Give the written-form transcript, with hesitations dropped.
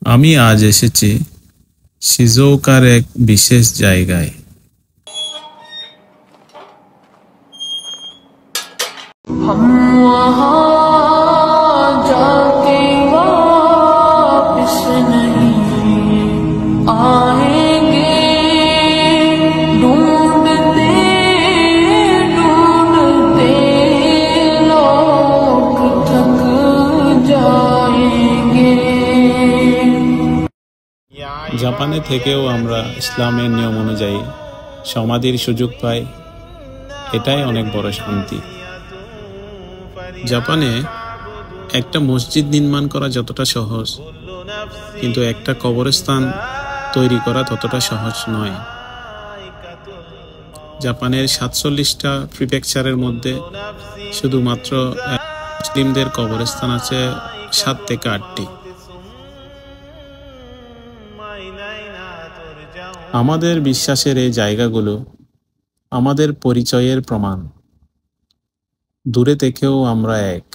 আমি আজ এসেছি শিজুওকার এক বিশেষ জায়গায়। हम वहाँ जाके वापस नहीं आएंगे, ढूंढते ढूंढते लोग थक जाएंगे। জাপানে থেকেও আমরা ইসলামের নিয়ম অনুযায়ী সমাধির সুযোগ পাই, এটাই অনেক বড় শান্তি। জাপানে একটা মসজিদ নির্মাণ করা যতটা সহজ, কিন্তু একটা কবরস্থান তৈরি করা ততটা সহজ নয়। জাপানের 47টা প্রিফেকচারের মধ্যে শুধুমাত্র মুসলিমদের কবরস্থান আছে 7 থেকে 8টি। আমাদের বিশ্বাসের এই জায়গাগুলো আমাদের পরিচয়ের প্রমাণ। দূরে থেকেও আমরা এক।